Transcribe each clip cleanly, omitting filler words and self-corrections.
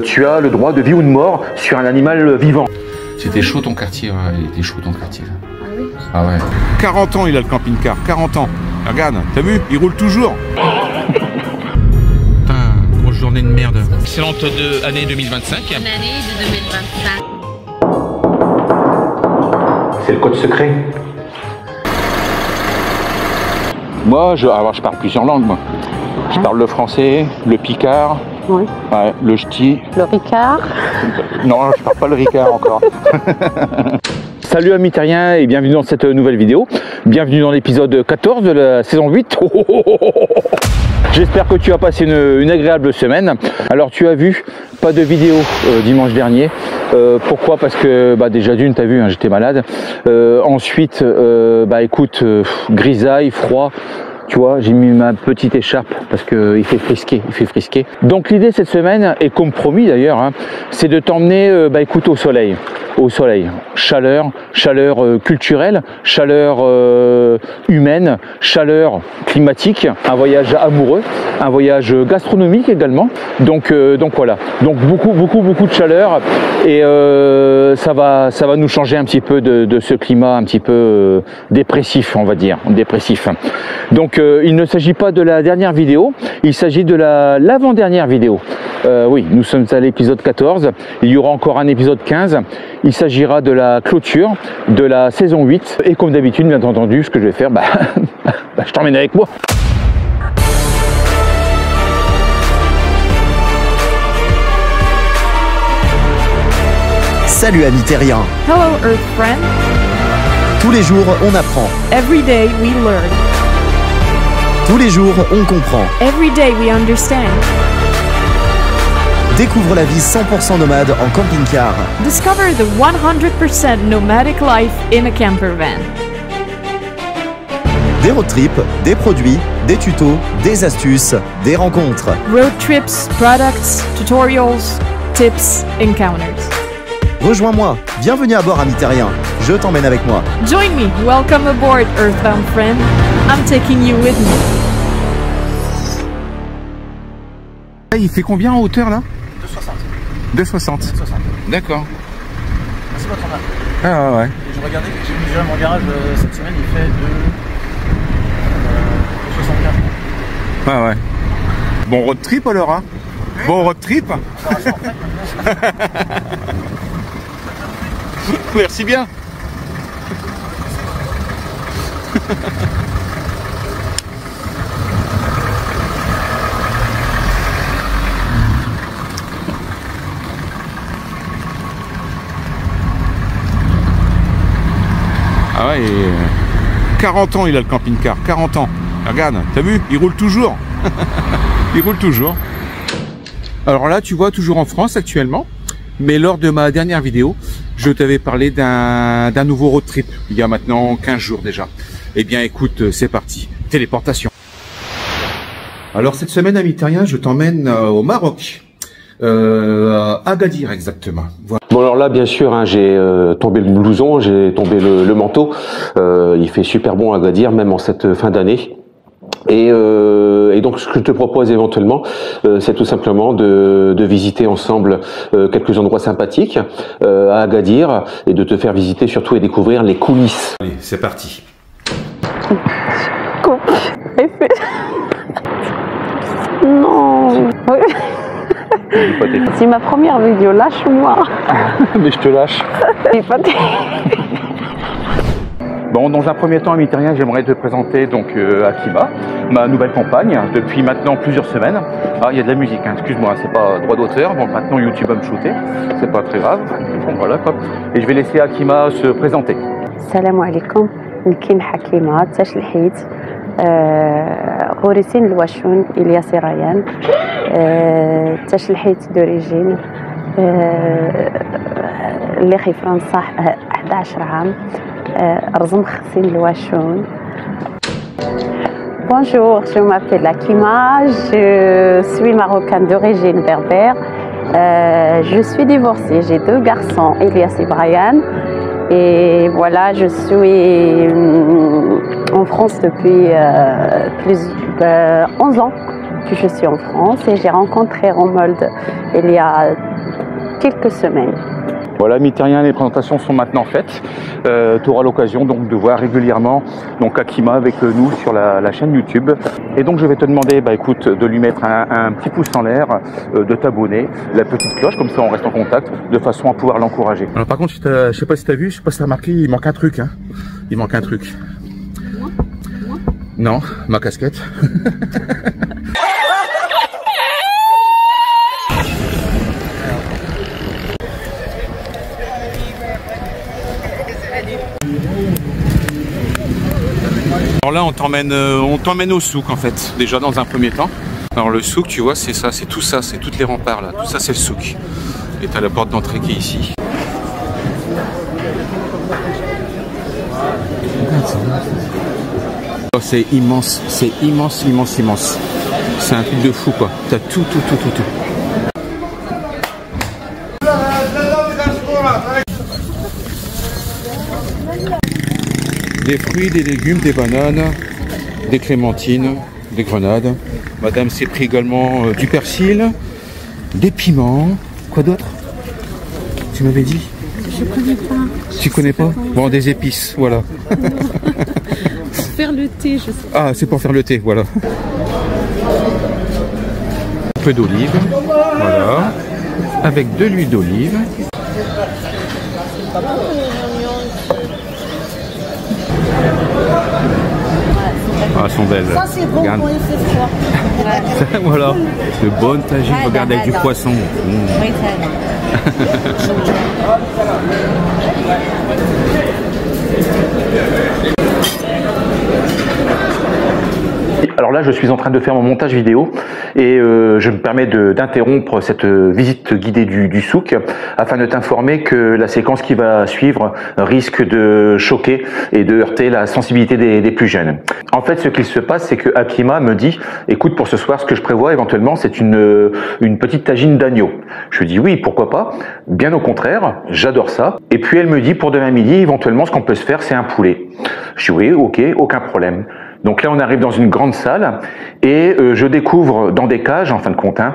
Tu as le droit de vie ou de mort sur un animal vivant. C'était chaud ton quartier, ouais, il était chaud ton quartier. Là. Ah oui. Ah ouais. 40 ans il a le camping-car, 40 ans. Regarde, t'as vu, il roule toujours. Putain, grosse journée de merde. Excellente année 2025. Une année de 2025. C'est le code secret. Moi, je parle plusieurs langues, moi. Je parle le français, le picard, Oui. ouais, le ch'ti. Le Ricard. Non, je parle pas le ricard encore. Salut amis terriens et bienvenue dans cette nouvelle vidéo. Bienvenue dans l'épisode 14 de la saison 8. J'espère que tu as passé une agréable semaine. Alors tu as vu, pas de vidéo dimanche dernier. Pourquoi? Parce que déjà d'une, tu as vu, hein, j'étais malade. Ensuite, écoute, grisaille, froid. Tu vois, j'ai mis ma petite écharpe parce qu'il fait frisquer, Donc l'idée cette semaine, et comme promis d'ailleurs, hein, c'est de t'emmener écoute, au soleil. Chaleur culturelle, chaleur humaine, chaleur climatique, un voyage amoureux, un voyage gastronomique également. Donc voilà, donc beaucoup de chaleur et ça va nous changer un petit peu de ce climat un petit peu dépressif, on va dire, dépressif. Donc il ne s'agit pas de la dernière vidéo, il s'agit de l'avant-dernière vidéo. Oui, nous sommes à l'épisode 14, il y aura encore un épisode 15, il s'agira de la clôture de la saison 8 et comme d'habitude, bien entendu, ce que je vais faire, je t'emmène avec moi. Salut amis terriens. Hello Earth friend. Tous les jours on apprend. Every day we learn. Tous les jours on comprend. Every day we understand. Découvre la vie 100% nomade en camping-car. Discover the 100% nomadic life in a camper van. Des road trips, des produits, des tutos, des astuces, des rencontres. Road trips, products, tutorials, tips, encounters. Rejoins-moi, bienvenue à bord amis terriens. Je t'emmène avec moi. Join me, welcome aboard Earthbound friend. I'm taking you with me. Il fait combien en hauteur là? 2,60. 2,60. D'accord. C'est pas trop mal. Ah ouais. Et je regardais, j'ai mesuré mon garage cette semaine, il fait de 64. Ah ouais. Bon road trip alors, hein? Bon road trip. Merci bien. Ah ouais, 40 ans il a le camping-car, 40 ans. Regarde, t'as vu, il roule toujours. Il roule toujours. Alors là, tu vois, toujours en France actuellement. Mais lors de ma dernière vidéo, je t'avais parlé d'un nouveau road trip, il y a maintenant 15 jours déjà. Eh bien écoute, c'est parti, téléportation. Alors cette semaine, amis terriens, je t'emmène au Maroc, à Agadir exactement. Voilà. Bon alors là bien sûr hein, j'ai tombé le blouson, j'ai tombé le manteau, il fait super bon à Agadir même en cette fin d'année. Et donc ce que je te propose éventuellement, c'est tout simplement de visiter ensemble quelques endroits sympathiques à Agadir et de te faire visiter surtout et découvrir les coulisses. Allez, c'est parti. Non. C'est ma première vidéo, lâche-moi. Mais je te lâche. Bon, dans un premier temps, amis terriens, j'aimerais te présenter donc Akima, ma nouvelle compagne, depuis maintenant plusieurs semaines. Ah, il y a de la musique, hein, excuse-moi, c'est pas droit d'auteur, bon maintenant YouTube va me shooter, c'est pas très grave. Bon, voilà, quoi. Et je vais laisser Akima se présenter. Salam alaikum. نكين حكيمة تاش الحيت غوريسين الواشون إلياس ريان تاش الحيت دوريجين اللي خي فرنسا 11 عام رزم خسين الواشون. Bonjour, je m'appelle Akima, je suis marocaine d'origine berbère. Je suis divorcée, j'ai 2 garçons, Elias et Brian. Et voilà, je suis en France depuis 11 ans. depuis que je suis en France et j'ai rencontré Romuald il y a quelques semaines. Voilà, Mystérien, les présentations sont maintenant faites. Tu auras l'occasion donc de voir régulièrement donc Akima avec nous sur la chaîne YouTube. Et donc je vais te demander, bah écoute, de lui mettre un petit pouce en l'air, de t'abonner, la petite cloche, comme ça on reste en contact, de façon à pouvoir l'encourager. Alors par contre, je sais pas si tu as vu, je sais pas si tu as remarqué, il manque un truc. Hein. Il manque un truc. Non, ma casquette. Alors là, on t'emmène au souk en fait, déjà dans un premier temps. Alors le souk, tu vois, c'est ça, c'est tout ça, c'est toutes les remparts là, tout ça c'est le souk. Et t'as la porte d'entrée qui est ici. Oh, c'est immense, c'est immense, immense, immense. C'est un truc de fou quoi. T'as tout. Des fruits, des légumes, des bananes, des clémentines, des grenades. Madame s'est pris également du persil, des piments. Quoi d'autre? Tu m'avais dit? Je connais pas. Tu connais pas? Bon, des épices, voilà. Pour faire le thé, je sais. Ah, c'est pour faire le thé, voilà. Un peu d'olive, voilà. Avec de l'huile d'olive. Ah, elles sont belles. Ça, c'est bon Regarde. quand il fait froid. Voilà, de bonnes tagines, regarde avec du poisson. Alors là, je suis en train de faire mon montage vidéo et je me permets d'interrompre cette visite guidée du souk afin de t'informer que la séquence qui va suivre risque de choquer et de heurter la sensibilité des plus jeunes. En fait, ce qu'il se passe, c'est que Akima me dit « Écoute, pour ce soir, ce que je prévois éventuellement, c'est une petite tagine d'agneau. » Je lui dis « Oui, pourquoi pas ? Bien au contraire, j'adore ça. » Et puis elle me dit « Pour demain midi, éventuellement, ce qu'on peut se faire, c'est un poulet. » Je dis « Oui, ok, aucun problème. » Donc là, on arrive dans une grande salle et je découvre dans des cages, en fin de compte, hein,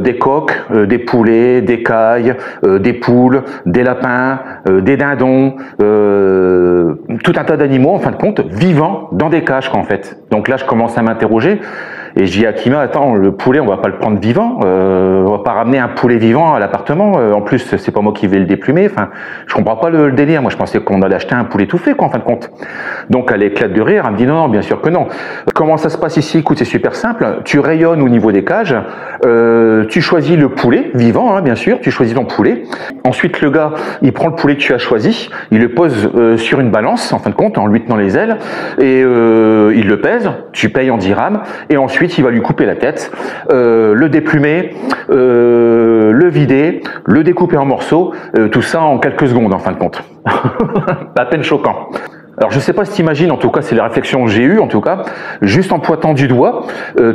des coqs, des poulets, des cailles, des poules, des lapins, des dindons, tout un tas d'animaux, en fin de compte, vivants dans des cages, quoi, en fait. Donc là, je commence à m'interroger. Et je dis à Akima, attends, le poulet, on va pas le prendre vivant, on va pas ramener un poulet vivant à l'appartement. En plus, c'est pas moi qui vais le déplumer. Enfin, je comprends pas le délire. Moi, je pensais qu'on allait acheter un poulet tout fait, quoi, en fin de compte. Donc, elle éclate de rire. Elle me dit non, bien sûr que non. Comment ça se passe ici? Écoute, c'est super simple. Tu rayonnes au niveau des cages. Tu choisis le poulet vivant, hein, bien sûr. Tu choisis ton poulet. Ensuite, le gars, il prend le poulet que tu as choisi, il le pose sur une balance, en fin de compte, en lui tenant les ailes, et il le pèse. Tu payes en dirhams, et ensuite il va lui couper la tête, le déplumer, le vider, le découper en morceaux, tout ça en quelques secondes en fin de compte. À peine choquant. Alors je sais pas si tu imagines, en tout cas c'est la réflexion que j'ai eue, en tout cas, juste en pointant du doigt,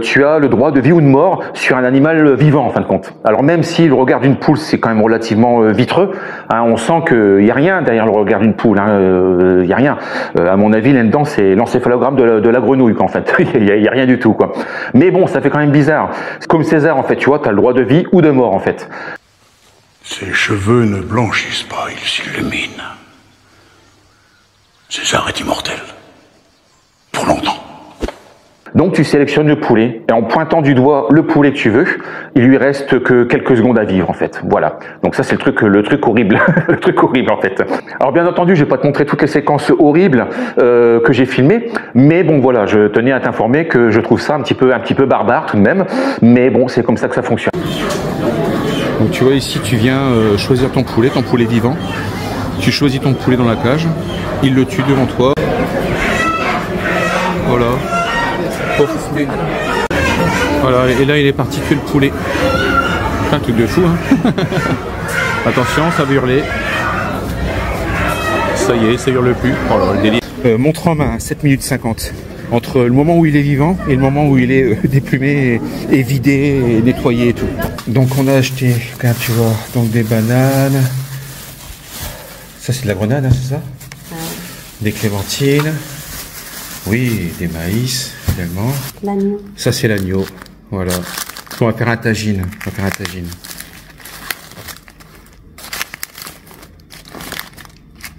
tu as le droit de vie ou de mort sur un animal vivant en fin de compte. Alors même si le regard d'une poule c'est quand même relativement vitreux, hein, on sent qu'il n'y a rien derrière le regard d'une poule, il n'y a rien. À mon avis là-dedans c'est l'encéphalogramme de la grenouille quoi, en fait, il n'y a rien du tout quoi. Mais bon, ça fait quand même bizarre. C'est comme César en fait, tu vois, tu as le droit de vie ou de mort en fait. Ses cheveux ne blanchissent pas, ils s'illuminent. César est immortel. Pour longtemps. Donc tu sélectionnes le poulet et en pointant du doigt le poulet que tu veux, il lui reste que quelques secondes à vivre en fait. Voilà. Donc ça c'est le truc horrible, le truc horrible en fait. Alors bien entendu, je vais pas te montrer toutes les séquences horribles que j'ai filmées, mais bon voilà, je tenais à t'informer que je trouve ça un petit peu barbare tout de même, mais bon c'est comme ça que ça fonctionne. Donc tu vois ici, tu viens choisir ton poulet vivant. Tu choisis ton poulet dans la cage, il le tue devant toi. Voilà. Voilà, et là il est parti tuer le poulet. C'est un truc de fou, hein. Attention, ça va hurler. Ça y est, ça hurle plus. Oh là, le délire. Montre en main, 7 minutes 50. Entre le moment où il est vivant et le moment où il est déplumé et vidé et nettoyé et tout. Donc on a acheté, quand tu vois, donc des bananes. Ça c'est de la grenade, hein, c'est ça? Des clémentines. Oui, des maïs également. L'agneau. Ça c'est l'agneau. Voilà. On va faire un tagine. On va faire un tagine.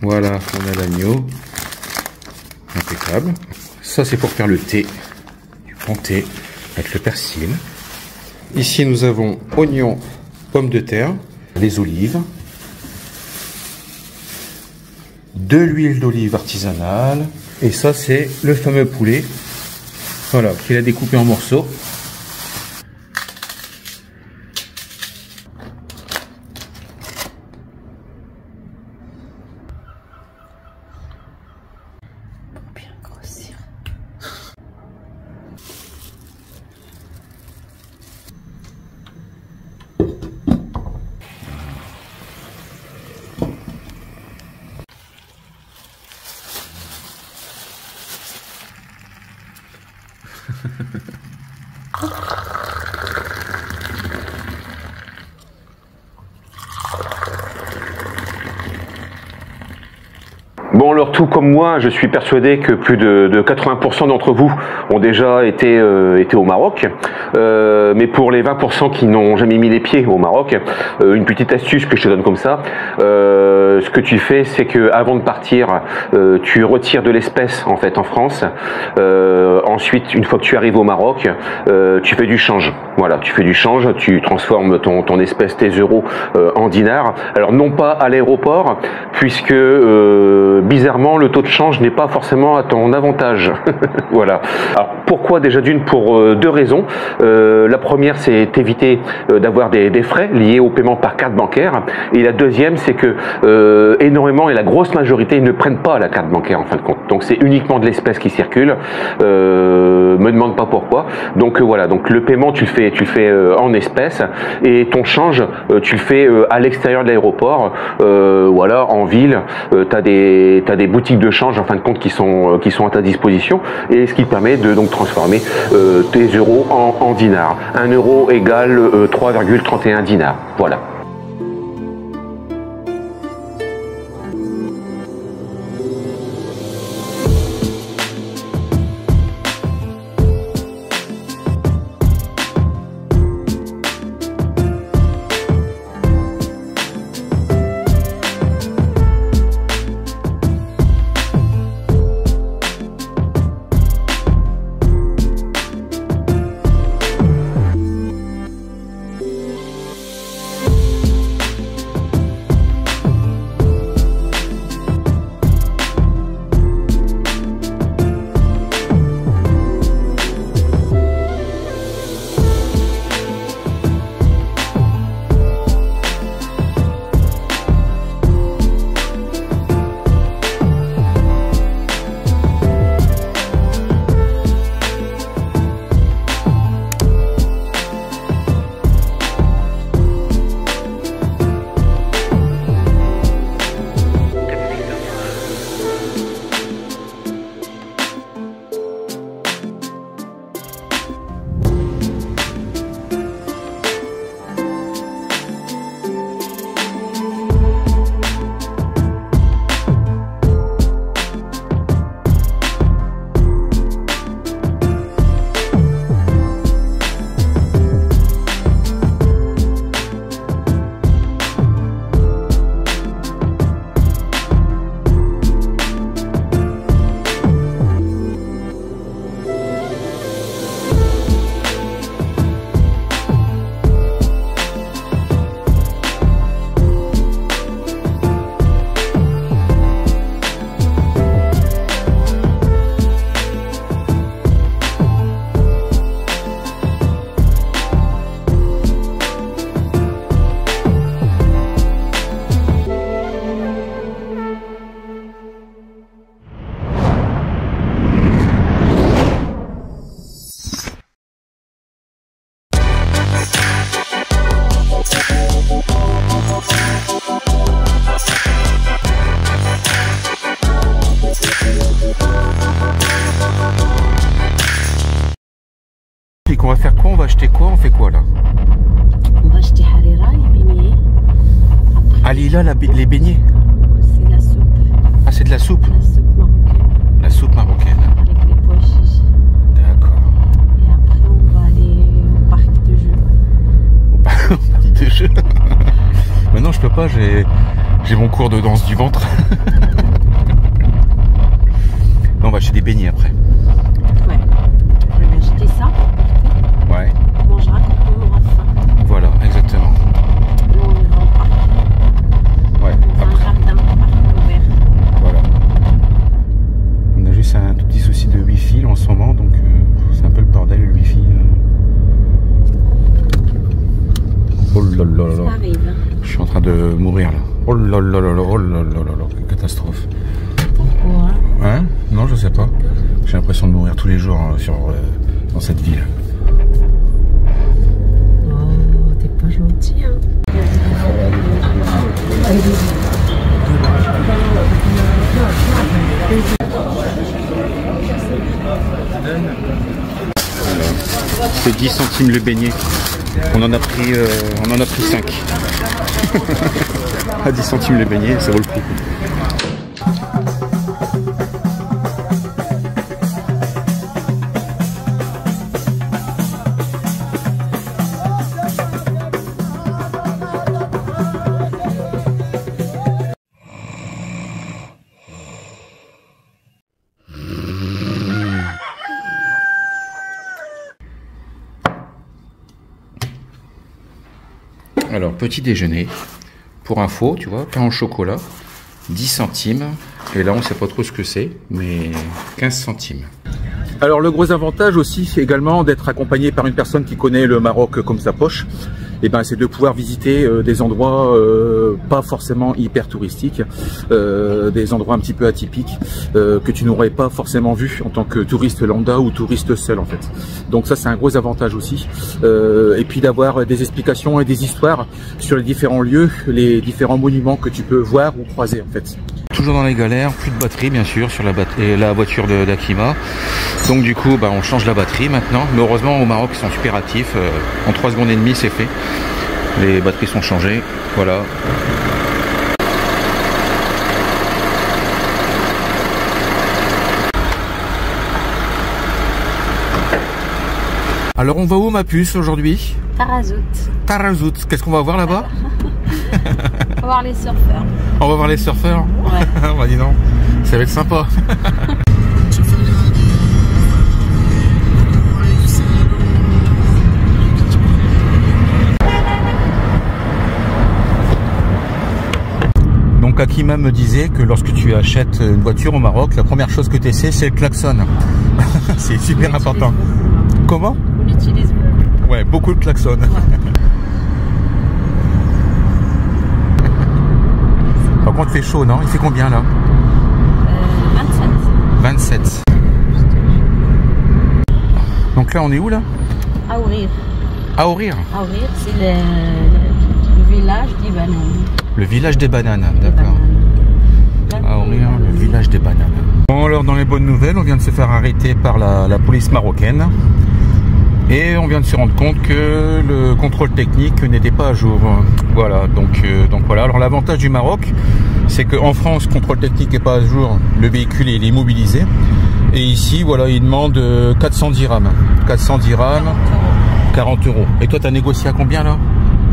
Voilà, on a l'agneau. Impeccable. Ça, c'est pour faire le thé. Du bon thé avec le persil. Ici, nous avons oignons, pommes de terre, les olives, de l'huile d'olive artisanale. Et ça, c'est le fameux poulet. Voilà, qu'il a découpé en morceaux. Bien grossir. Bon, alors tout comme moi, je suis persuadé que plus de 80% d'entre vous ont déjà été au Maroc. Mais pour les 20% qui n'ont jamais mis les pieds au Maroc, une petite astuce que je te donne comme ça, ce que tu fais, c'est que avant de partir, tu retires de l'espèce en fait en France. Ensuite, une fois que tu arrives au Maroc, tu fais du change. Voilà, tu fais du change, tu transformes ton espèce, tes euros en dinars. Alors non pas à l'aéroport, puisque bizarrement le taux de change n'est pas forcément à ton avantage. Voilà. Alors pourquoi? Déjà d'une, pour deux raisons. La première, c'est éviter d'avoir des frais liés au paiement par carte bancaire. Et la deuxième, c'est que énormément et la grosse majorité ne prennent pas la carte bancaire en fin de compte. Donc c'est uniquement de l'espèce qui circule. Me demande pas pourquoi. Donc voilà. Donc le paiement, tu le fais en espèces, et ton change, tu le fais à l'extérieur de l'aéroport. Voilà, en ville, t'as des boutiques de change en fin de compte qui sont à ta disposition, et ce qui permet de donc transformer tes euros en dinars. 1 euro égale 3,31 dinars. Voilà. On va faire quoi? On va acheter quoi? On fait quoi là? On va acheter harira, les beignets. Ah, Lila, les beignets? C'est la soupe. Ah, c'est de la soupe? La soupe marocaine. La soupe marocaine. Avec les pois chiches. D'accord. Et après, on va aller des jeux. Maintenant je peux pas, j'ai mon cours de danse du ventre. On va acheter des beignets après. Ouais. On va acheter ça. Ouais. On mangera quand on aura faim. Voilà, exactement. Nous, on ira au parc. Ouais. Dans un jardin, parc ouvert. Voilà. On a juste un tout petit souci de wifi en ce moment, donc c'est un peu le bordel le wifi. Oh là là là Ça là. arrive. Je suis en train de mourir là. Oh là là là là, oh là là là là, quelle catastrophe. Pourquoi? Hein? Non, je sais pas. J'ai l'impression de mourir tous les jours dans cette ville. Oh, t'es pas gentil, hein. C'est 10 centimes le beignet. On en a pris 5. À 10 centimes le beignet, ça vaut le coup. Alors, petit déjeuner, pour info, tu vois, pain au chocolat, 10 centimes, et là on sait pas trop ce que c'est, mais 15 centimes. Alors le gros avantage aussi également d'être accompagné par une personne qui connaît le Maroc comme sa poche, et ben, c'est de pouvoir visiter des endroits pas forcément hyper touristiques, des endroits un petit peu atypiques que tu n'aurais pas forcément vu en tant que touriste lambda ou touriste seul en fait. Donc ça c'est un gros avantage aussi, et puis d'avoir des explications et des histoires sur les différents lieux, les différents monuments que tu peux voir ou croiser en fait. Toujours dans les galères, plus de batterie bien sûr sur la voiture d'Akima. Donc du coup bah, on change la batterie maintenant. Mais heureusement au Maroc ils sont super actifs. En 3 secondes et demie c'est fait. Les batteries sont changées. Voilà. Alors on va où ma puce aujourd'hui? Tarazout. Tarazout. Qu'est-ce qu'on va voir là-bas? On va voir les surfeurs. On va voir les surfeurs? Ouais. Bah dis donc, ça va être sympa. Donc Akima me disait que lorsque tu achètes une voiture au Maroc, la première chose que tu essaies, c'est le klaxon. C'est super important. Comment? On l'utilise beaucoup. Ouais, beaucoup de klaxon. Ouais. Par contre, il fait chaud, non? Il fait combien là? 27. 27. Donc là, on est où là? Aourir. Aourir. Aourir, c'est le village des bananes. Le village des bananes, d'accord. Aourir, le village des bananes. Bon, alors dans les bonnes nouvelles, on vient de se faire arrêter par la police marocaine. Et on vient de se rendre compte que le contrôle technique n'était pas à jour. Voilà, donc voilà. Alors l'avantage du Maroc, c'est qu'en France, le contrôle technique n'est pas à jour, le véhicule il est immobilisé. Et ici, voilà, il demande 400 dirhams. 400 dirhams, 40 euros. Et toi, tu as négocié à combien là?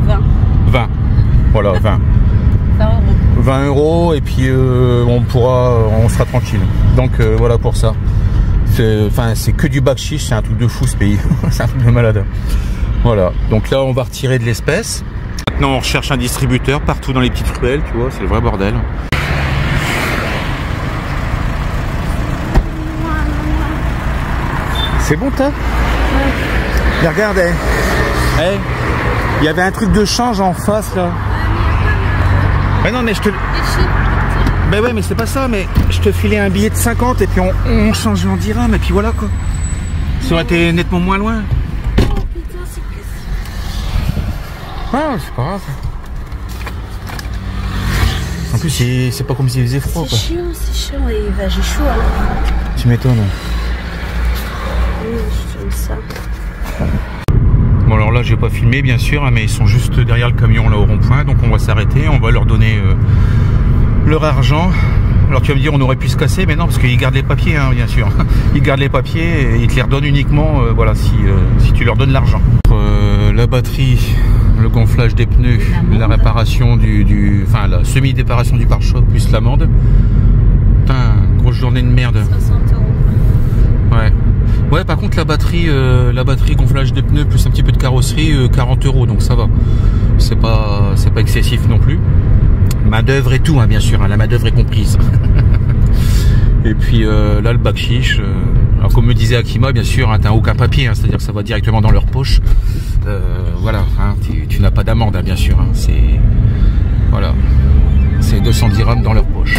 20. 20. Voilà, 20. 20 euros. 20 euros et puis on sera tranquille. Donc voilà pour ça. C'est que du bakshish, c'est un truc de fou ce pays. C'est un truc de malade. Voilà, donc là on va retirer de l'espèce. Maintenant on recherche un distributeur partout dans les petites ruelles, tu vois, c'est le vrai bordel. C'est bon toi? Mais regarde, hey, il y avait un truc de change en face là. Mais non mais je te... Ben ouais mais c'est pas ça, mais je te filais un billet de 50 et puis on change en dirham et puis voilà quoi. Ça aurait été nettement moins loin. Oh putain, c'est que... Ah c'est pas grave. En plus c'est pas comme s'il faisait froid quoi. C'est chiant et bah, j'ai chaud alors. Tu m'étonnes. Oui, j'aime ça. Bon alors là j'ai pas filmé bien sûr, mais ils sont juste derrière le camion là au rond-point, donc on va s'arrêter, on va leur donner leur argent. Alors tu vas me dire on aurait pu se casser, mais non parce qu'ils gardent les papiers hein, bien sûr. Ils gardent les papiers et ils te les redonnent uniquement voilà, si tu leur donnes l'argent. La batterie le gonflage des pneus, la réparation enfin la semi-déparation du pare-choc plus l'amende. Putain, grosse journée de merde. 60 €. Ouais. Ouais, par contre la batterie gonflage des pneus plus un petit peu de carrosserie, 40 €, donc ça va. C'est pas excessif non plus. Main d'œuvre et tout, hein, bien sûr, hein, la main d'œuvre est comprise. Et puis là le bac chiche. Alors comme me disait Akima, bien sûr, hein, t'as aucun papier, hein, c'est-à-dire que ça va directement dans leur poche. Voilà, hein, tu n'as pas d'amende, hein, bien sûr. Hein, voilà, c'est 210 dirhams dans leur poche.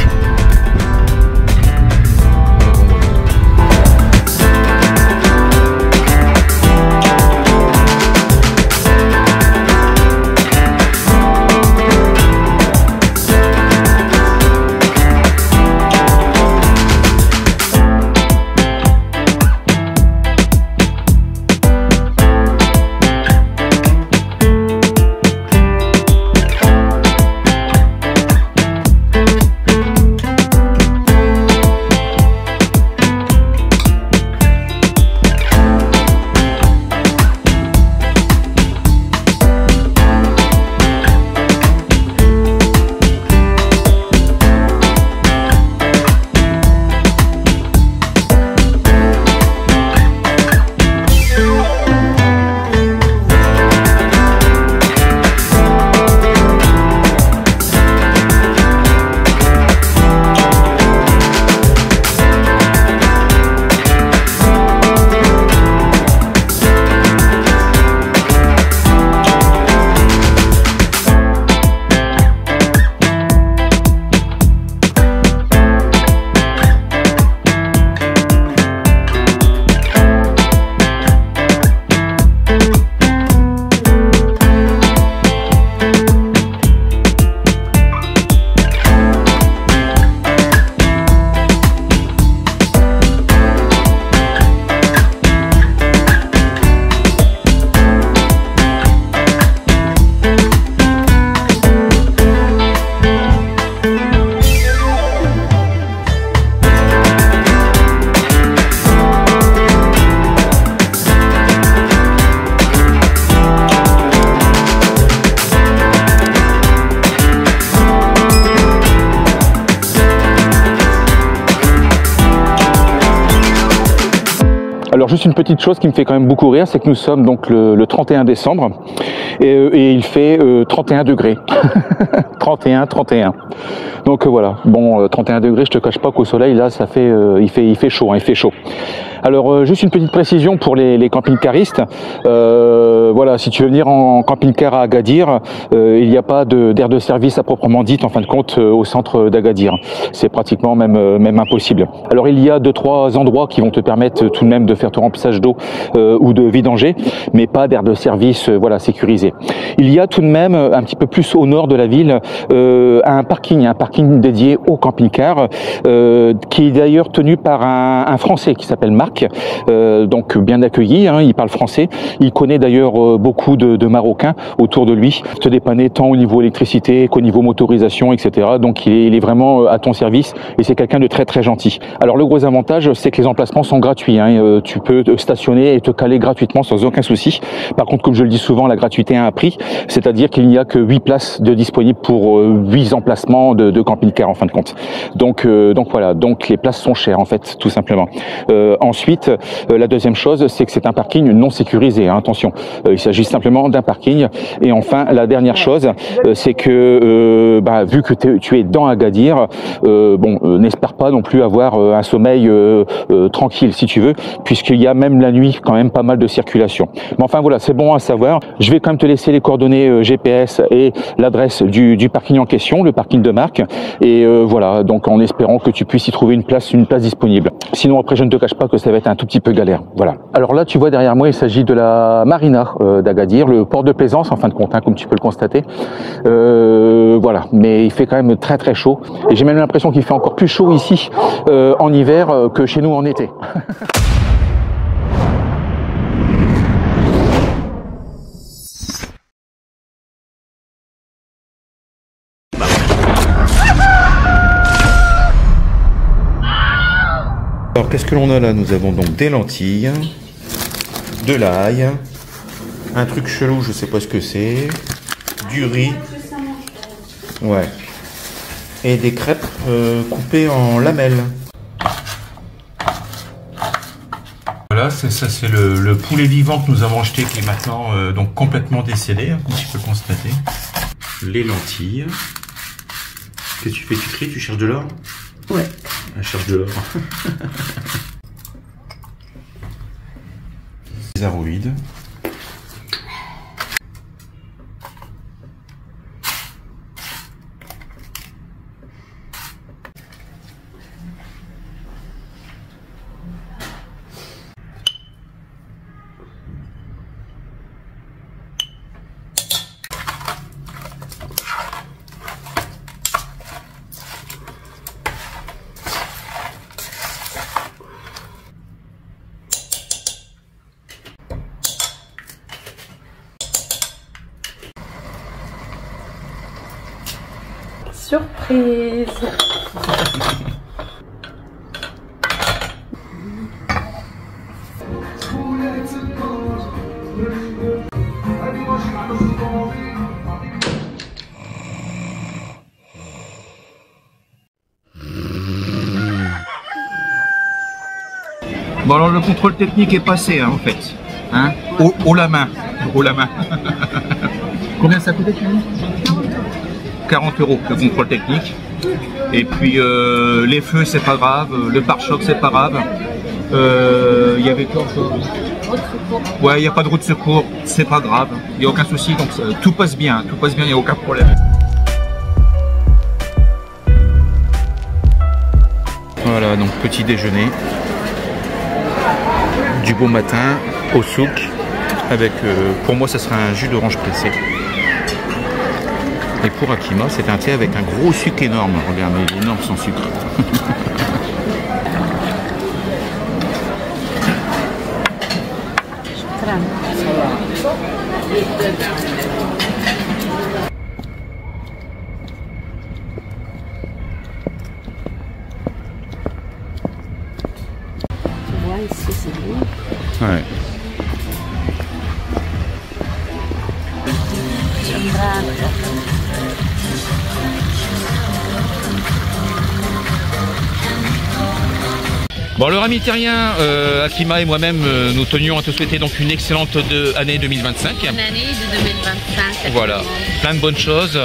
Alors juste une petite chose qui me fait quand même beaucoup rire, c'est que nous sommes donc le 31 décembre et il fait 31 degrés. 31. Donc voilà, bon 31 degrés, je te cache pas qu'au soleil là ça fait, il fait chaud, hein, il fait chaud. Alors juste une petite précision pour les camping-caristes. Voilà, si tu veux venir en camping-car à Agadir, il n'y a pas d'aire de service à proprement dite en fin de compte au centre d'Agadir. C'est pratiquement même impossible. Alors il y a 2-3 endroits qui vont te permettre tout de même de faire ton remplissage d'eau ou de vidanger, mais pas d'aire de service voilà, sécurisée. Il y a tout de même un petit peu plus au nord de la ville un parking dédié au camping-car qui est d'ailleurs tenu par un Français qui s'appelle Marc, donc bien accueilli, hein, il parle français, il connaît d'ailleurs beaucoup de Marocains autour de lui, se dépanner tant au niveau électricité qu'au niveau motorisation, etc. Donc il est vraiment à ton service et c'est quelqu'un de très très gentil. Alors le gros avantage, c'est que les emplacements sont gratuits, hein, tu peux te stationner et te caler gratuitement sans aucun souci. Par contre, comme je le dis souvent, la gratuité a un prix, c'est-à-dire qu'il n'y a que 8 places de disponibles pour 8 emplacements de camping-car en fin de compte. Donc voilà, donc les places sont chères en fait, tout simplement. Ensuite, la deuxième chose, c'est que c'est un parking non sécurisé, hein, attention, il s'agit simplement d'un parking. Et enfin, la dernière chose, c'est que vu que tu es dans Agadir, n'espère pas non plus avoir un sommeil tranquille si tu veux, puisqu'il y a même la nuit quand même pas mal de circulation. Mais enfin voilà, c'est bon à savoir. Je vais quand même te laisser les coordonnées GPS et l'adresse du parking en question, le parking de Marc. Et voilà, donc en espérant que tu puisses y trouver une place disponible. Sinon après, je ne te cache pas que ça va être un tout petit peu galère. Voilà. Alors là, tu vois derrière moi, il s'agit de la marina d'Agadir, le port de plaisance en fin de compte, hein, comme tu peux le constater. Voilà, mais il fait quand même très très chaud. Et j'ai même l'impression qu'il fait encore plus chaud ici en hiver que chez nous en été. Alors qu'est-ce que l'on a là? Nous avons donc des lentilles, de l'ail, un truc chelou, je sais pas ce que c'est. Du riz. Ouais. Et des crêpes coupées en lamelles. Voilà, ça c'est le poulet vivant que nous avons acheté qui est maintenant donc complètement décédé, hein, comme tu peux constater. Les lentilles. Qu'est-ce que tu fais? Tu cries? Tu cherches de l'or? Ouais. Elle cherche de l'or. Les aroïdes. Surprise. Bon alors le contrôle technique est passé hein, en fait. Hein, au la main. Au la main. Combien ça coûtait, tu dis? 40 € le contrôle technique. Et puis les feux c'est pas grave, le pare-choc c'est pas grave. Il y avait quoi encore? Ouais, il n'y a pas de roue de secours, c'est pas grave, il n'y a aucun souci, donc tout passe bien, il n'y a aucun problème. Voilà, donc petit déjeuner du beau matin au souk avec, pour moi ça sera un jus d'orange pressé. Et pour Akima, c'est un thé avec un gros sucre énorme. Regarde, il est énorme son sucre. Ouais, ici c'est bien. Ouais. Bon alors amis terriens, Akima et moi-même nous tenions à te souhaiter donc une excellente année 2025. Une année de 2025. Voilà, plein de bonnes choses,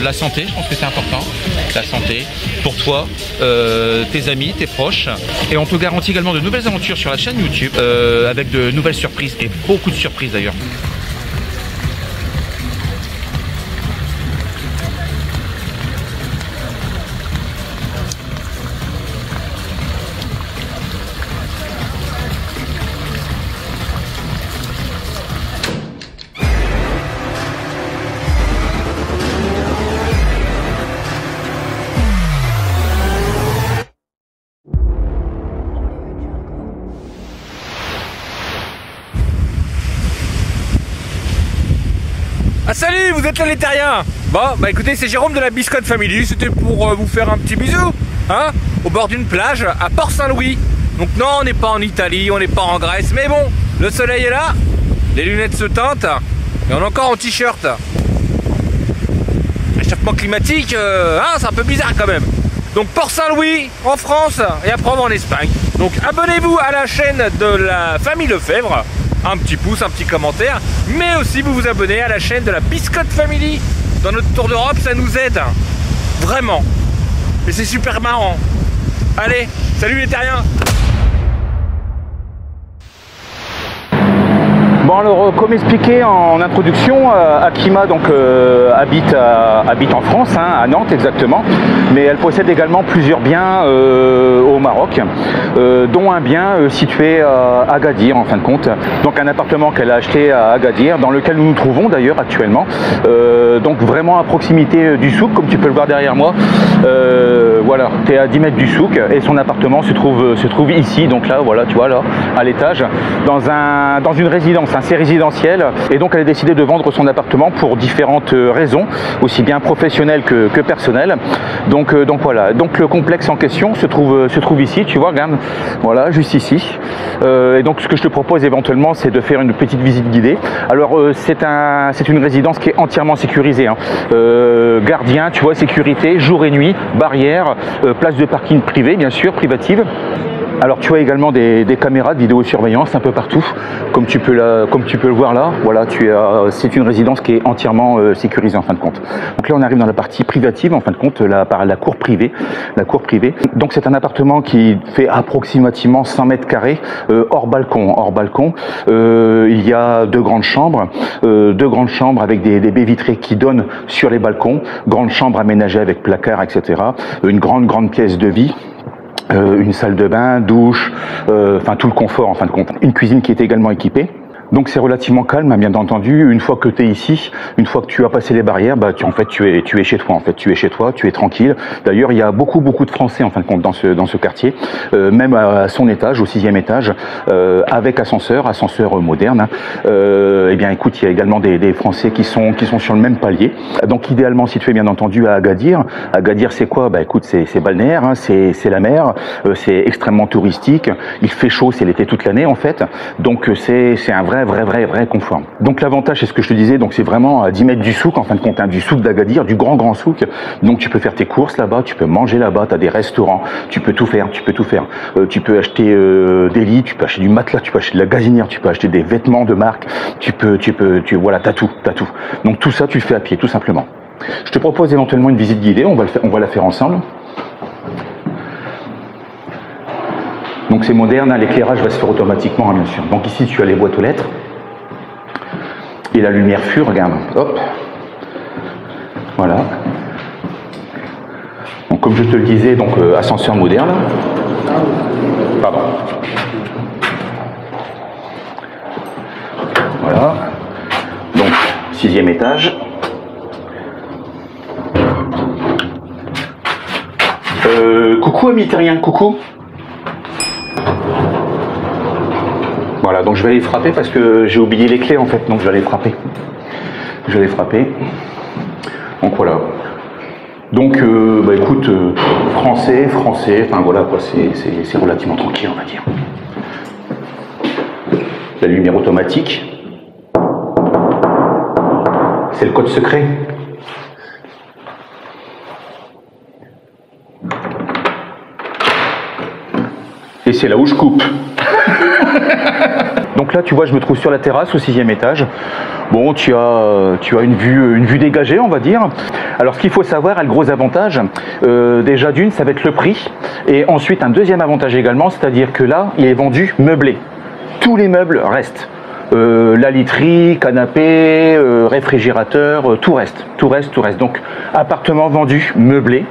la santé, je pense que c'est important, la santé pour toi, tes amis, tes proches. Et on te garantit également de nouvelles aventures sur la chaîne YouTube avec de nouvelles surprises et beaucoup de surprises d'ailleurs. Ah salut, vous êtes là les terriens. Bon, bah écoutez, c'est Jérôme de la Biscotte Family, c'était pour vous faire un petit bisou, hein, au bord d'une plage à Port-Saint-Louis. Donc non, on n'est pas en Italie, on n'est pas en Grèce, mais bon, le soleil est là, les lunettes se teintent, et on est encore en t-shirt. Réchauffement climatique, hein, c'est un peu bizarre quand même. Donc Port-Saint-Louis en France, et après on va en Espagne. Donc abonnez-vous à la chaîne de la famille Lefebvre. Un petit pouce, un petit commentaire, mais aussi vous vous abonnez à la chaîne de la Biscotte Family. Dans notre tour d'Europe, ça nous aide, vraiment. Et c'est super marrant. Allez, salut les terriens. Bon alors comme expliqué en introduction, Akima donc habite en France, hein, à Nantes exactement, mais elle possède également plusieurs biens au Maroc, dont un bien situé à Agadir en fin de compte, donc un appartement qu'elle a acheté à Agadir, dans lequel nous nous trouvons d'ailleurs actuellement, donc vraiment à proximité du souk, comme tu peux le voir derrière moi. Voilà, tu es à 10 mètres du souk et son appartement se trouve ici, donc là voilà, tu vois là, à l'étage, dans une résidence, c'est résidentiel. Et donc elle a décidé de vendre son appartement pour différentes raisons, aussi bien professionnelles que personnelles. Donc voilà, donc le complexe en question se trouve ici, tu vois, regarde, voilà, juste ici. Et donc ce que je te propose éventuellement, c'est de faire une petite visite guidée. Alors c'est une résidence qui est entièrement sécurisée, hein. Gardien, tu vois, sécurité, jour et nuit, barrière, place de parking privée, bien sûr, privative. Alors tu as également des caméras de vidéosurveillance un peu partout, comme tu peux le voir là. Voilà, c'est une résidence qui est entièrement sécurisée en fin de compte. Donc là on arrive dans la partie privative en fin de compte, par la cour privée. Donc c'est un appartement qui fait approximativement 100 mètres carrés hors balcon. Il y a deux grandes chambres avec des baies vitrées qui donnent sur les balcons. Grande chambre aménagée avec placard, etc. Une grande pièce de vie. Une salle de bain, douche, enfin tout le confort en fin de compte. Une cuisine qui est également équipée. Donc c'est relativement calme, bien entendu. Une fois que tu es ici, une fois que tu as passé les barrières, bah tu es chez toi. En fait, tu es chez toi, tu es tranquille. D'ailleurs, il y a beaucoup de Français en fin de compte dans ce quartier, même à son étage, au 6e étage, avec ascenseur moderne. Eh bien, écoute, il y a également des Français qui sont sur le même palier. Donc, idéalement situé bien entendu à Agadir. Agadir, c'est quoi? Bah écoute, c'est balnéaire, hein, c'est la mer, c'est extrêmement touristique. Il fait chaud, c'est l'été toute l'année en fait. Donc c'est un vrai confort. Donc l'avantage, c'est ce que je te disais, donc c'est vraiment à 10 mètres du souk en fin de compte, hein, du souk d'Agadir, du grand souk. Donc tu peux faire tes courses là-bas, tu peux manger là-bas, tu as des restaurants, tu peux tout faire. Tu peux acheter des lits, tu peux acheter du matelas, tu peux acheter de la gazinière, tu peux acheter des vêtements de marque, voilà, t'as tout. Donc tout ça, tu le fais à pied, tout simplement. Je te propose éventuellement une visite guidée, on va la faire ensemble. Donc c'est moderne, hein, l'éclairage va se faire automatiquement, hein, bien sûr. Donc ici tu as les boîtes aux lettres et la lumière fut, regarde, hop, voilà. Donc comme je te le disais, donc ascenseur moderne. Pardon. Voilà. Donc 6e étage. Coucou ami terrien, coucou. Voilà, donc je vais aller frapper parce que j'ai oublié les clés en fait, donc je vais aller frapper. Donc voilà. Donc bah écoute, français, enfin voilà quoi, c'est relativement tranquille on va dire. La lumière automatique. C'est le code secret. Et c'est là où je coupe. Donc là, tu vois, je me trouve sur la terrasse au 6e étage. Bon, tu as une vue dégagée, on va dire. Alors, ce qu'il faut savoir, le gros avantage, déjà d'une, ça va être le prix. Et ensuite, un deuxième avantage également, c'est-à-dire que là, il est vendu meublé. Tous les meubles restent. La literie, canapé, réfrigérateur, tout reste. Donc, appartement vendu, meublé.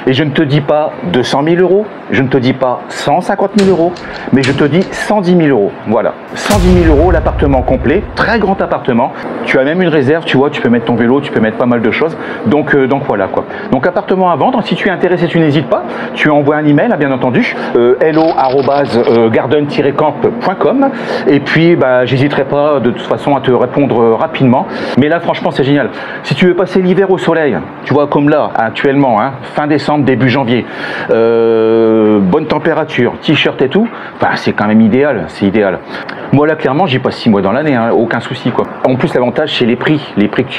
Et je ne te dis pas 200 000 euros, je ne te dis pas 150 000 euros, mais je te dis 110 000 euros. Voilà, 110 000 euros, l'appartement complet, très grand appartement. Tu as même une réserve, tu vois, tu peux mettre ton vélo, tu peux mettre pas mal de choses. Donc voilà quoi. Donc appartement à vendre, si tu es intéressé, tu n'hésites pas. Tu envoies un email, bien entendu, hello@garden-camp.com. Et puis, bah, j'hésiterai pas de toute façon à te répondre rapidement. Mais là, franchement, c'est génial. Si tu veux passer l'hiver au soleil, tu vois, comme là, actuellement, hein, fin décembre, début janvier, bonne température, t-shirt et tout, bah, c'est quand même idéal, c'est idéal. Moi là clairement j'y passe 6 mois dans l'année, hein, aucun souci quoi. En plus l'avantage c'est les prix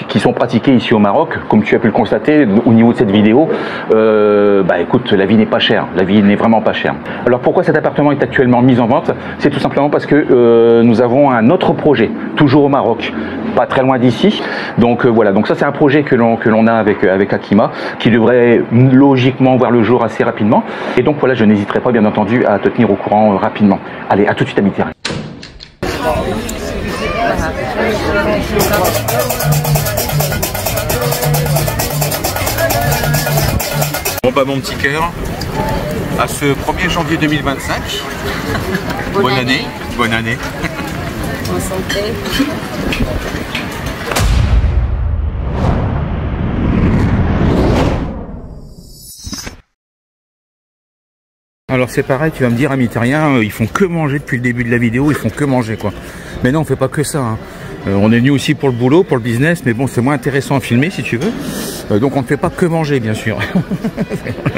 qui sont pratiqués ici au Maroc, comme tu as pu le constater au niveau de cette vidéo. Bah écoute, la vie n'est pas chère, la vie n'est vraiment pas chère. Alors pourquoi cet appartement est actuellement mis en vente? C'est tout simplement parce que nous avons un autre projet, toujours au Maroc, pas très loin d'ici. Donc voilà, donc ça c'est un projet que l'on a avec Akima, qui devrait logiquement voir le jour assez rapidement. Et donc voilà, je n'hésiterai pas bien entendu à te tenir au courant rapidement. Allez, à tout de suite amis terrain. Bon bah mon petit cœur, à ce 1er janvier 2025, bonne année. Bonne année. En santé. Alors c'est pareil, tu vas me dire, amis terriens, ils font que manger depuis le début de la vidéo, ils font que manger quoi. Mais non, on fait pas que ça. Hein. On est venu aussi pour le boulot, pour le business, mais bon, c'est moins intéressant à filmer si tu veux. Donc on ne fait pas que manger, bien sûr.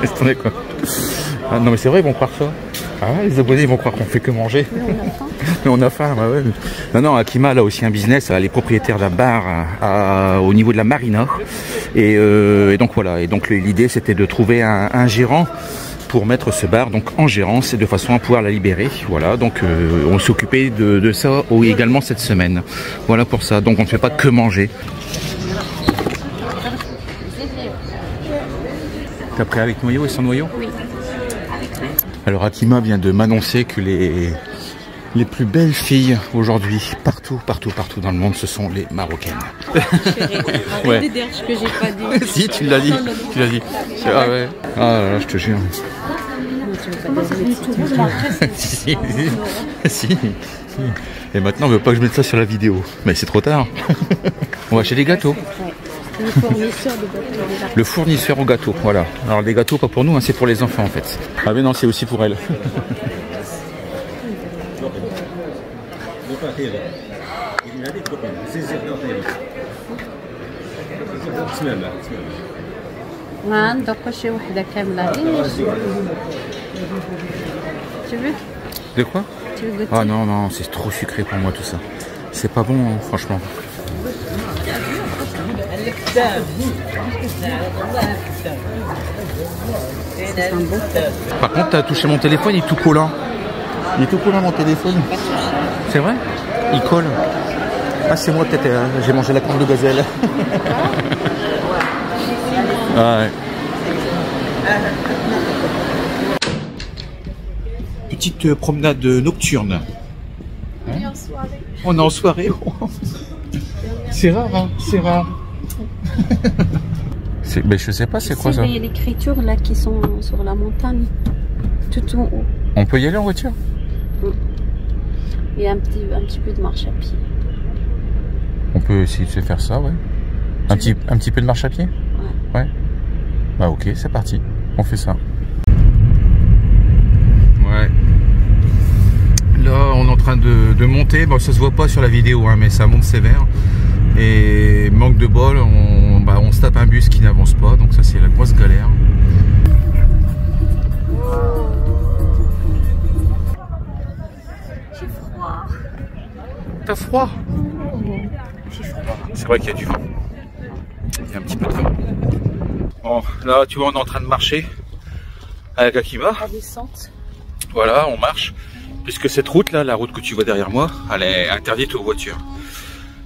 Laisse tomber quoi. Ah, non mais c'est vrai, ils vont croire ça. Ah, les abonnés ils vont croire qu'on fait que manger. Mais on a faim, bah ouais. Non, non, Akima, là aussi un business, elle est propriétaire d'un bar au niveau de la marina. Et donc voilà, et donc l'idée c'était de trouver un gérant pour mettre ce bar donc en gérance et de façon à pouvoir la libérer. Voilà, donc on s'est occupé de ça également cette semaine. Voilà pour ça, donc on ne fait pas que manger. T'as prêt avec noyau et sans noyau? Oui. Alors Akima vient de m'annoncer que les plus belles filles aujourd'hui, partout dans le monde, ce sont les Marocaines. Ouais. Des derches que j'ai pas dit. Si, tu l'as dit. Tu l'as dit. Ah ouais. Ah là, je te jure. Si. Si. Et maintenant, on veut pas que je mette ça sur la vidéo. Mais c'est trop tard. On va acheter des gâteaux. Le fournisseur de gâteaux. Le fournisseur au gâteau, voilà. Alors les gâteaux, pas pour nous, hein, c'est pour les enfants en fait. Ah mais non, c'est aussi pour elles. Tu veux? De quoi? Tu veux goûter? Ah non, non, c'est trop sucré pour moi tout ça. C'est pas bon, hein, franchement. Par contre, t'as touché mon téléphone, il est tout collant. Il est tout collant mon téléphone. C'est vrai? Il colle. Ah, c'est moi peut-être, j'ai mangé la corne de gazelle. Ah, ouais. Petite promenade nocturne. Hein? On est en soirée. C'est rare, hein? C'est rare. Mais je sais pas, c'est quoi ça? Il y a l'écriture là qui sont sur la montagne, tout en haut. On peut y aller en voiture? Il y a un petit peu de marche à pied. On peut essayer de se faire ça, ouais. Un petit peu de marche à pied? Ouais. Ouais. Bah ok, c'est parti. On fait ça. Ouais. Là, on est en train de monter. Bon, ça se voit pas sur la vidéo, hein, mais ça monte sévère. Et manque de bol, on se tape un bus qui n'avance pas. Donc ça, c'est la grosse galère. J'ai froid. T'as froid? J'ai froid. C'est vrai qu'il y a du vent. Il y a un petit peu de vent. Bon, là, tu vois, on est en train de marcher avec Akima. La descente. Voilà, on marche. Puisque cette route là, la route que tu vois derrière moi, elle est interdite aux voitures.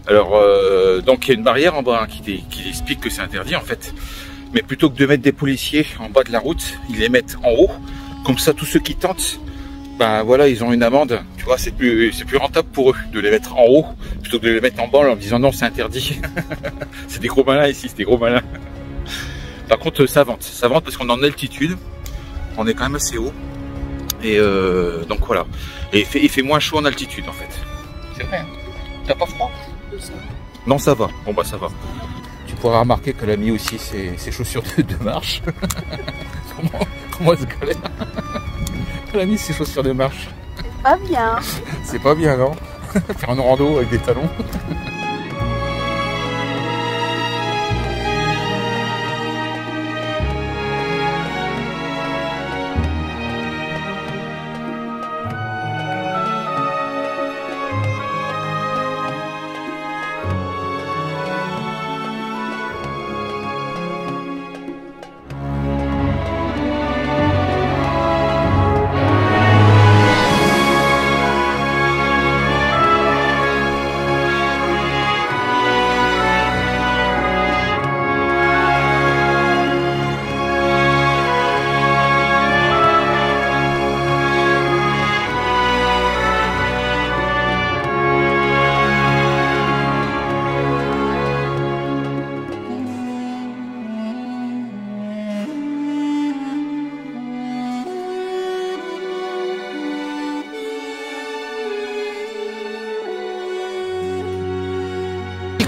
Alors, donc il y a une barrière en bas hein, qui explique que c'est interdit en fait. Mais plutôt que de mettre des policiers en bas de la route, ils les mettent en haut. Comme ça, tous ceux qui tentent, ben voilà, ils ont une amende. Tu vois, c'est plus rentable pour eux de les mettre en haut plutôt que de les mettre en bas en leur disant non, c'est interdit. C'est des gros malins ici, c'est des gros malins. Par contre, ça vente parce qu'on est en altitude. On est quand même assez haut. Et donc voilà. Et il fait moins chaud en altitude en fait. C'est vrai, hein. T'as pas froid? Non, ça va. Bon bah ça va. Tu pourras remarquer qu'elle a mis aussi ses chaussures de marche. comment elle se galère? Elle a mis ses chaussures de marche. C'est pas bien. C'est pas bien, non? Faire un rando avec des talons.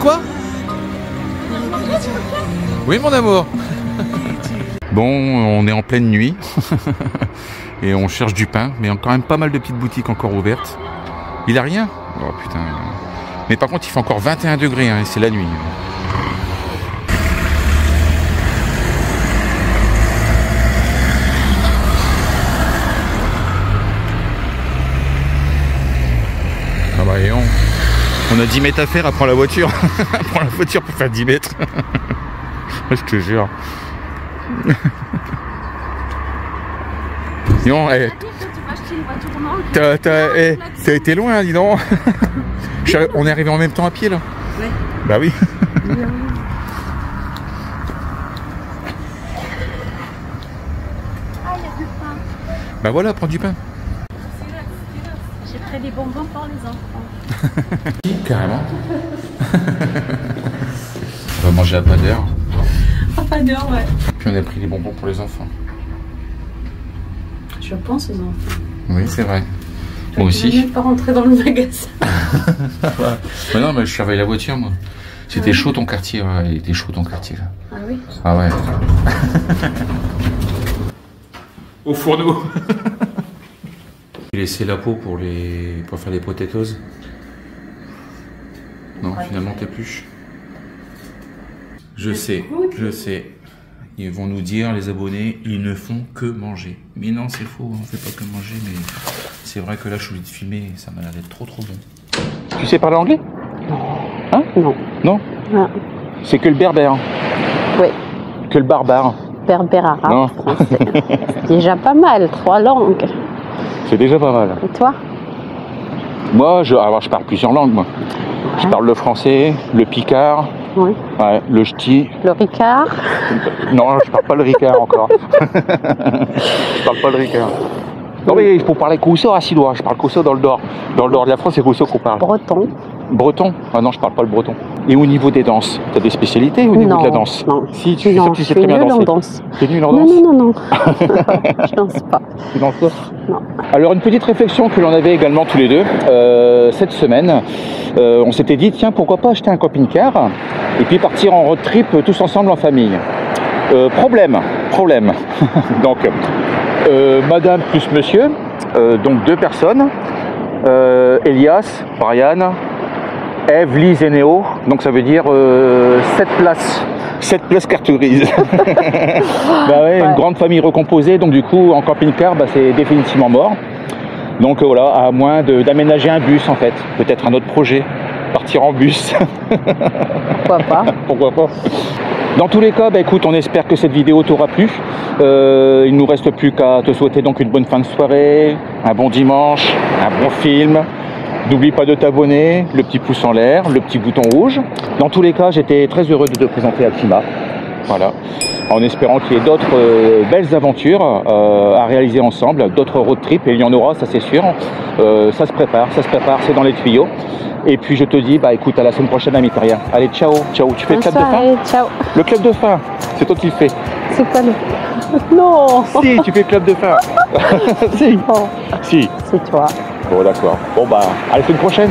Quoi? Oui mon amour. Bon, on est en pleine nuit. Et on cherche du pain, mais quand même pas mal de petites boutiques encore ouvertes. Il a rien? Oh putain. Mais par contre, il fait encore 21 degrés, hein, et c'est la nuit. Ah bah et on a 10 mètres à faire, à prendre la voiture. Prends la voiture pour faire 10 mètres. Je te jure. Non, t'as été loin, dis donc. On est arrivé en même temps à pied là. Ouais. Bah oui. Ah, il y a du pain. Bah voilà, prends du pain. J'ai pris des bonbons pour les enfants. Carrément. On va manger à pas d'heure. À pas d'heure, ouais. Puis on a pris des bonbons pour les enfants. Je pense aux enfants. Oui, c'est vrai. Moi aussi. Je ne vais pas rentrer dans le magasin. Mais non, mais je surveille la voiture, moi. C'était chaud ton quartier, ouais. Il était chaud ton quartier, là. Ah oui? Ah ouais. Au fourneau. J'ai laissé la peau pour faire les potatoes. Non, ouais. Finalement, t'épluches. Je sais. Ils vont nous dire, les abonnés, ils ne font que manger. Mais non, c'est faux, on fait pas que manger, mais c'est vrai que là, je suis obligé de filmer, ça m'a l'air d'être trop bon. Tu sais parler anglais? Hein? Non. Non? Ah. C'est que le berbère? Oui. Que le barbare? Berbère, arabe, français. C'est déjà pas mal, 3 langues. C'est déjà pas mal. Et toi? Moi, je parle plusieurs langues, moi. Ouais. Je parle le français, le picard, oui. Ouais, le ch'ti. Le ricard. Non, je parle pas le ricard encore. Je parle pas le ricard. Non mais il faut parler Cousseau à Sidois, je parle Cousseau dans le Nord. Dans le Nord de la France, c'est Cousseau qu'on parle. Breton. Breton? Ah non, je parle pas le breton. Et au niveau des danses, tu as des spécialités au niveau de la danse? Non. Si, tu sais très bien danser. Tu es nul en danse? Non. Je danse pas. Tu danses pas? Non. Alors une petite réflexion que l'on avait également tous les deux cette semaine. On s'était dit, tiens, pourquoi pas acheter un camping-car et puis partir en road trip tous ensemble en famille. Problème. Donc, madame plus monsieur, donc 2 personnes, Elias, Brian, Eve, Lise et Néo, donc ça veut dire 7 places carte grise. Bah ouais, une grande famille recomposée, donc du coup en camping-car, bah, c'est définitivement mort. Donc voilà, à moins d'aménager un bus en fait, peut-être un autre projet, partir en bus. Pourquoi pas? Pourquoi pas? Dans tous les cas, bah, écoute, on espère que cette vidéo t'aura plu. Il ne nous reste plus qu'à te souhaiter donc une bonne fin de soirée, un bon dimanche, un bon film. N'oublie pas de t'abonner, le petit pouce en l'air, le petit bouton rouge. Dans tous les cas, j'étais très heureux de te présenter Akima. Voilà. En espérant qu'il y ait d'autres belles aventures à réaliser ensemble, d'autres road trips, et il y en aura, ça c'est sûr. Ça se prépare, c'est dans les tuyaux. Et puis je te dis, bah écoute, à la semaine prochaine, ami Taria. Allez, ciao. Tu fais le clap de fin? Ciao. Le clap de fin, c'est toi qui le fais. C'est quoi le... Non. Si, tu fais le clap de fin. Si. Oh. Si. C'est toi. Bon, d'accord. Bon, bah, à la semaine prochaine.